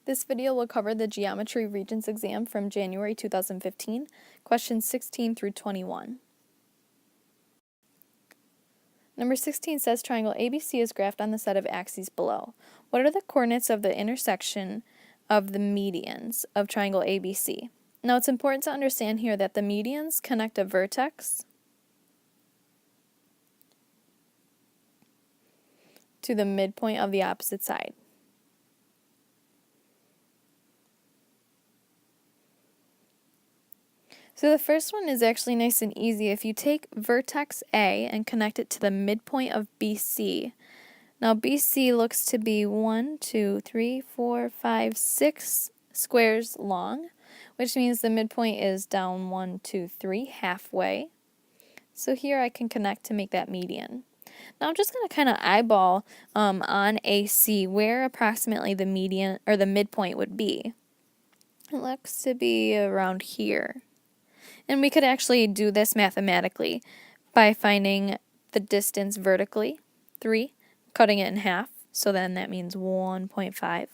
This video will cover the Geometry Regents exam from January 2015, questions 16 through 21. Number 16 says triangle ABC is graphed on the set of axes below. What are the coordinates of the intersection of the medians of triangle ABC? Now it's important to understand here that the medians connect a vertex to the midpoint of the opposite side. So the first one is actually nice and easy. If you take vertex A and connect it to the midpoint of BC, now BC looks to be 6 squares long, which means the midpoint is down halfway. So here I can connect to make that median. Now I'm just going to kind of eyeball on AC where approximately the median or the midpoint would be. It looks to be around here. And we could actually do this mathematically by finding the distance vertically, 3, cutting it in half, so then that means 1.5.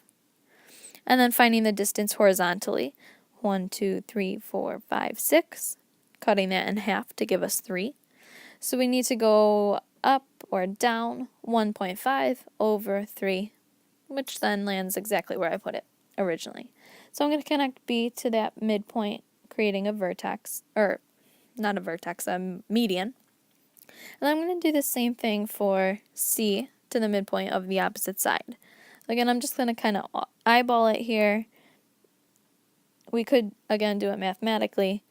And then finding the distance horizontally, 6, cutting that in half to give us 3. So we need to go up or down 1.5 over 3, which then lands exactly where I put it originally. So I'm going to connect B to that midpoint, creating a vertex, or not a vertex, a median. And I'm going to do the same thing for C to the midpoint of the opposite side. Again, I'm just going to kind of eyeball it here. We could, again, do it mathematically.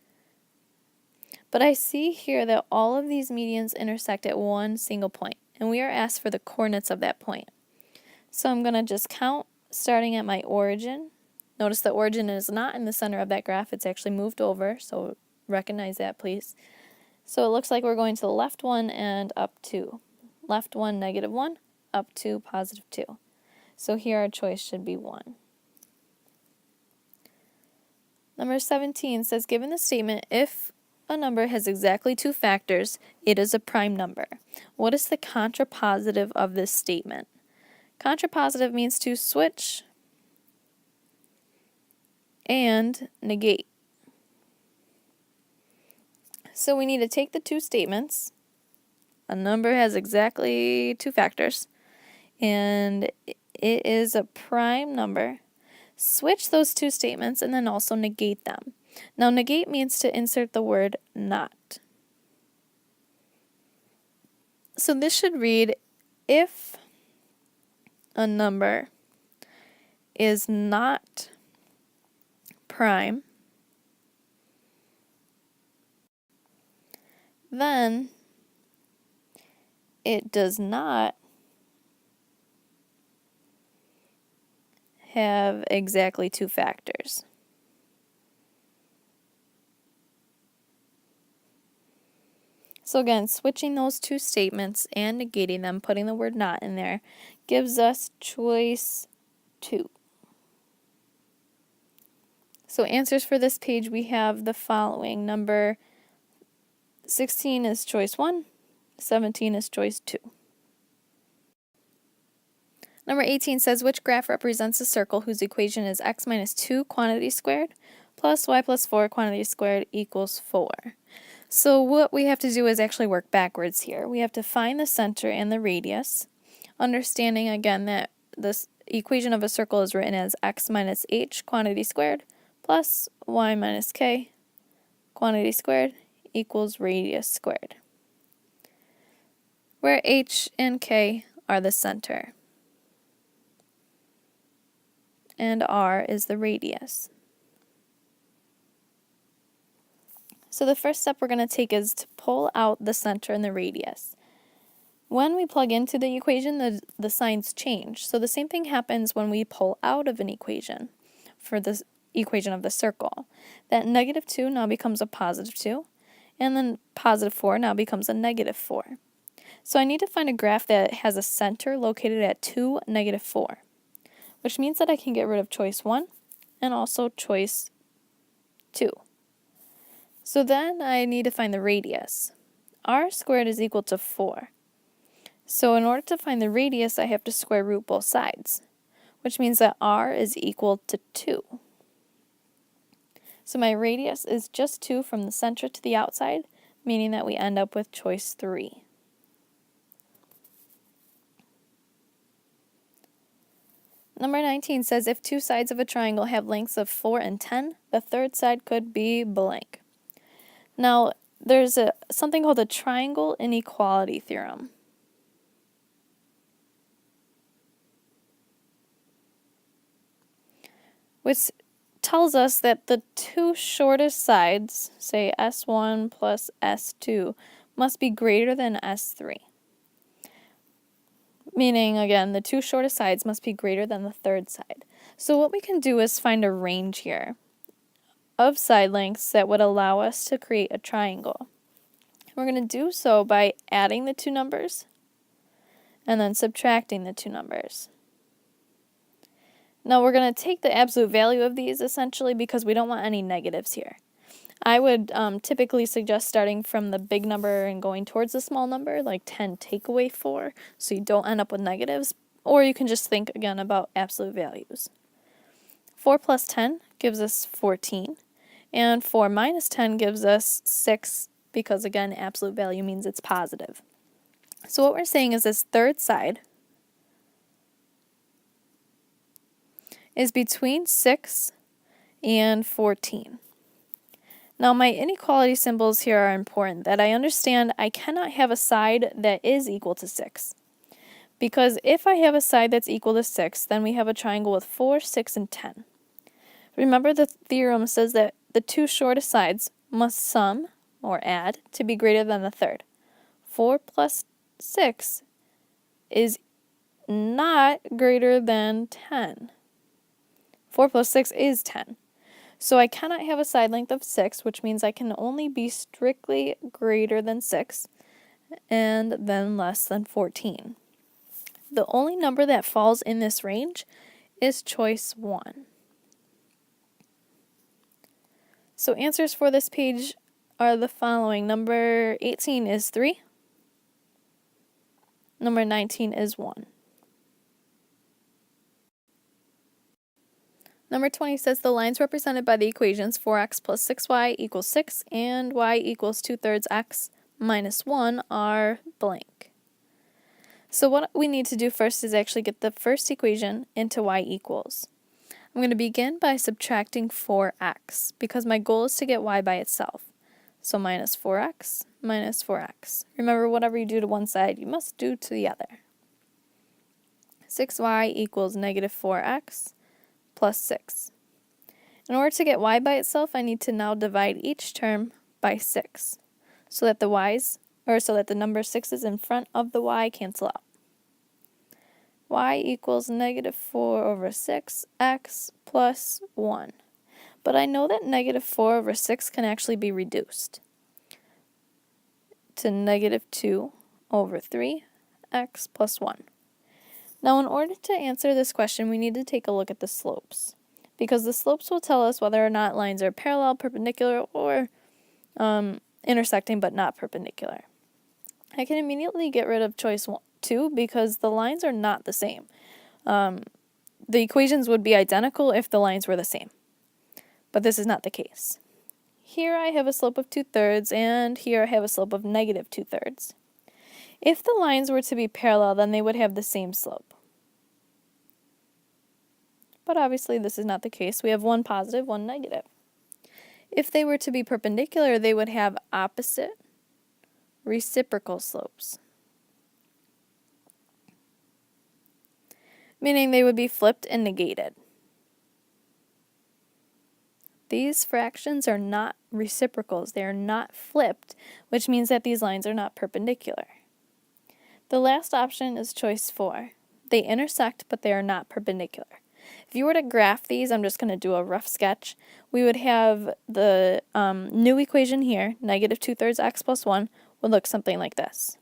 But I see here that all of these medians intersect at one single point, and we are asked for the coordinates of that point. So I'm going to just count starting at my origin. Notice the origin is not in the center of that graph, it's actually moved over, so recognize that please. So it looks like we're going to the left 1 and up 2. Left 1, -1, up 2, +2. So here our choice should be 1. Number 17 says, given the statement, if a number has exactly 2 factors, it is a prime number. What is the contrapositive of this statement? Contrapositive means to switch and negate. So we need to take the 2 statements. A number has exactly 2 factors, and it is a prime number. Switch those 2 statements and then also negate them. Now negate means to insert the word not. So this should read, if a number is not prime, then it does not have exactly 2 factors. So again, switching those 2 statements and negating them, putting the word not in there, gives us choice 2. So answers for this page, we have the following. Number 16 is choice 1, 17 is choice 2. Number 18 says, which graph represents a circle whose equation is x minus 2 quantity squared plus y plus 4 quantity squared equals 4. So what we have to do is actually work backwards here. We have to find the center and the radius, understanding again that this equation of a circle is written as x minus h quantity squared plus y minus k quantity squared equals radius squared, where h and k are the center and r is the radius. So the first step we're going to take is to pull out the center and the radius. When we plug into the equation, the signs change. So the same thing happens when we pull out of an equation for the equation of the circle. That -2 now becomes a +2, and then +4 now becomes a -4. So I need to find a graph that has a center located at 2, -4, which means that I can get rid of choice 1 and also choice 2. So then I need to find the radius. R squared is equal to 4. So in order to find the radius, I have to square root both sides, which means that r is equal to 2. So my radius is just 2 from the center to the outside, meaning that we end up with choice 3. Number 19 says if two sides of a triangle have lengths of 4 and 10, the third side could be blank. Now, there's something called a triangle inequality theorem. Which tells us that the two shortest sides, say S1 plus S2, must be greater than S3. Meaning, again, the two shortest sides must be greater than the third side. So what we can do is find a range here of side lengths that would allow us to create a triangle. We're going to do so by adding the two numbers and then subtracting the two numbers. Now we're going to take the absolute value of these essentially because we don't want any negatives here. I would typically suggest starting from the big number and going towards the small number, like 10 take away 4, so you don't end up with negatives, or you can just think again about absolute values. 4 plus 10 gives us 14, and 4 minus 10 gives us 6, because again, absolute value means it's positive. So what we're saying is this third side is between 6 and 14. Now my inequality symbols here are important, that I understand I cannot have a side that is equal to 6. Because if I have a side that's equal to 6, then we have a triangle with 4, 6, and 10. Remember the theorem says that the two shortest sides must sum, or add, to be greater than the third. 4 plus 6 is not greater than 10. 4 plus 6 is 10. So I cannot have a side length of 6, which means I can only be strictly greater than 6 and then less than 14. The only number that falls in this range is choice 1. So answers for this page are the following. Number 18 is 3. Number 19 is 1. Number 20 says the lines represented by the equations 4x plus 6y equals 6 and y equals 2/3 x minus 1 are blank. So what we need to do first is actually get the first equation into y equals. I'm going to begin by subtracting 4x because my goal is to get y by itself. So minus 4x minus 4x. Remember, whatever you do to one side, you must do to the other. 6y equals negative 4x plus 6. In order to get y by itself, I need to now divide each term by 6 so that the number 6's in front of the y cancel out. Y equals negative 4 over 6x plus 1. But I know that negative 4 over 6 can actually be reduced to negative 2 over 3x plus 1. Now, in order to answer this question, we need to take a look at the slopes, because the slopes will tell us whether or not lines are parallel, perpendicular, or intersecting but not perpendicular. I can immediately get rid of choice 2 because the lines are not the same. The equations would be identical if the lines were the same, but this is not the case. Here I have a slope of 2/3, and here I have a slope of negative 2/3. If the lines were to be parallel, then they would have the same slope. But obviously this is not the case. We have one positive, one negative. If they were to be perpendicular, they would have opposite reciprocal slopes, meaning they would be flipped and negated. These fractions are not reciprocals. They are not flipped, which means that these lines are not perpendicular. The last option is choice 4. They intersect, but they are not perpendicular. If you were to graph these, I'm just going to do a rough sketch. We would have the new equation here, negative 2/3 x plus 1, would look something like this.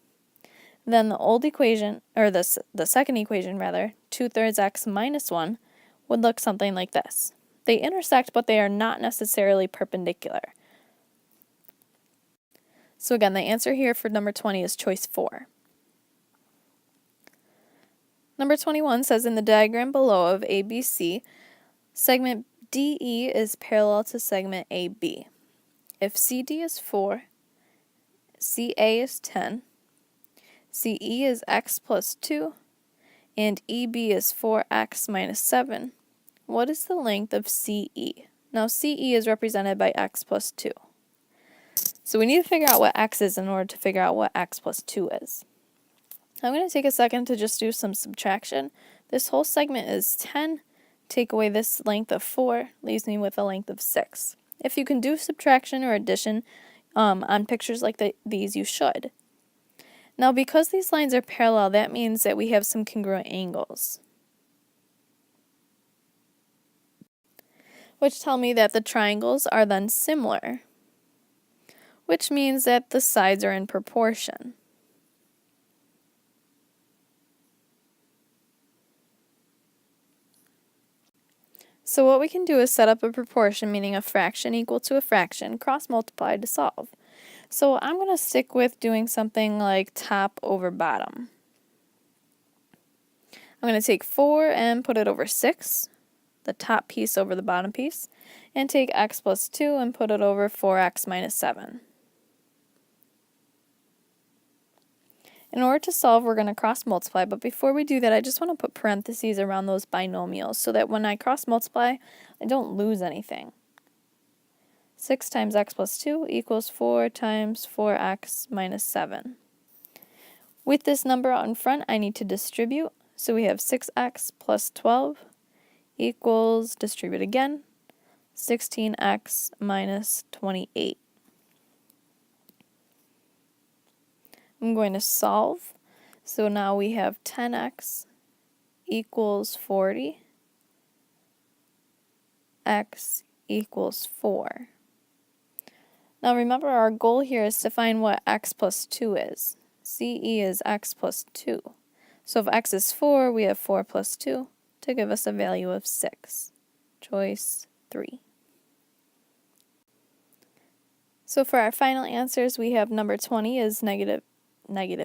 Then the old equation, or the second equation rather, 2/3 x minus 1, would look something like this. They intersect, but they are not necessarily perpendicular. So again, the answer here for number 20 is choice 4. Number 21 says in the diagram below of ABC, segment DE is parallel to segment AB. If CD is 4, CA is 10, CE is x plus 2, and EB is 4x minus 7, what is the length of CE? Now CE is represented by x plus 2. So we need to figure out what x is in order to figure out what x plus 2 is. I'm going to take a second to just do some subtraction. This whole segment is 10. Take away this length of 4, leaves me with a length of 6. If you can do subtraction or addition on pictures like these, you should. Now, because these lines are parallel, that means that we have some congruent angles, which tell me that the triangles are then similar, which means that the sides are in proportion. So what we can do is set up a proportion, meaning a fraction equal to a fraction, cross-multiply to solve. So I'm going to stick with doing something like top over bottom. I'm going to take 4 and put it over 6, the top piece over the bottom piece, and take x plus 2 and put it over 4x minus 7. In order to solve, we're going to cross multiply, but before we do that, I just want to put parentheses around those binomials so that when I cross multiply, I don't lose anything. 6 times x plus 2 equals 4 times 4x minus 7. With this number out in front, I need to distribute, so we have 6x plus 12 equals, distribute again, 16x minus 28. I'm going to solve. So now we have 10x equals 40, x equals 4. Now remember, our goal here is to find what x plus 2 is. CE is x plus 2. So if x is 4, we have 4 plus 2 to give us a value of 6. Choice 3. So for our final answers, we have number 20 is negative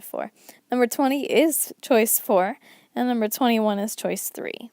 4. Number 20 is choice 4, and number 21 is choice 3.